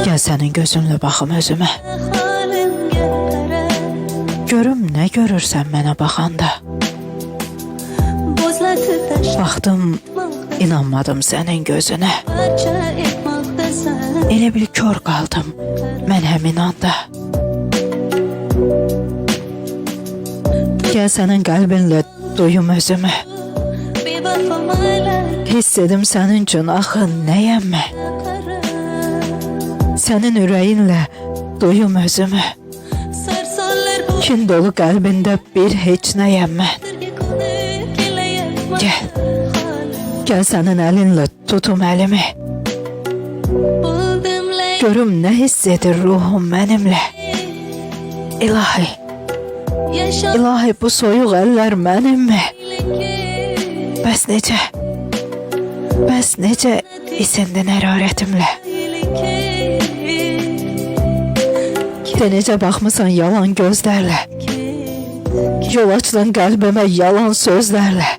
Gel senin gözünle baxım özümə. Görüm ne görürsən mənə baxanda. Baxdım, inanmadım sənin gözünə. Elə bil kör qaldım mən həmin anda. Gel sənin qəlbinlə duyum özümü. Hiss edim sənin üçün axı nəyəm mən. Sənin ürəyinlə duyum özümü. Kin dolu qəlbində bir heç nəyəm mən. Gel, gel sənin əlinlə tutum əlimi. Görüm nə hiss edir ruhum mənimlə. İlahi, İlahi bu soyuq əllər mənimmi? Bəs necə isindin hərarətimlə. De necə baxmısan yalan gözlərlə. Yol açdın qəlbimə yalan sözlərlə.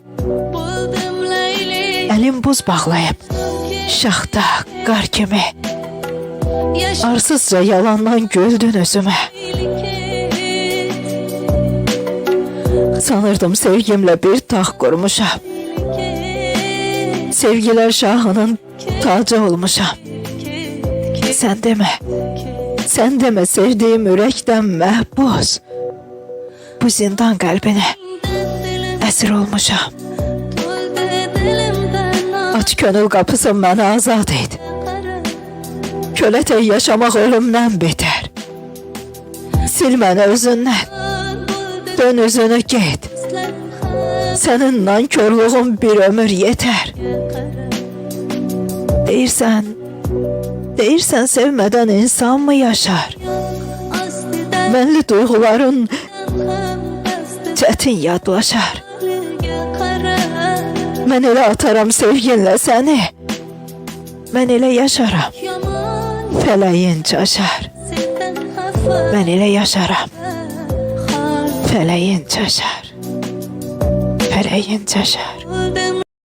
Əlim buz bağlayıb, şaxta, qar kimi. Arsızca yalandan güldün özümə. Sanırdım sevgimlə bir taxt qurmuşam. Sevgilər şahının tacı olmuşam. Sən demə sevdiyim ürəkdən məhbus. Bu zindan qəlbinə əsir olmuşam. Aç könül qapısı məni azad et. Kölə tək yaşamaq ölümdən betər. Sil məni özündən. Dön özünü get. Sənin nankörlüğün bir ömür yetər. Deyirsən sevmədən insan mı yaşar? Mənli duyğuların çətin yadlaşar. Mən elə ataram sevginlə səni. Mən elə yaşaram. Fələyin çaşar. Mən elə yaşaram. Fələyin çaşar. Fələyin çaşar.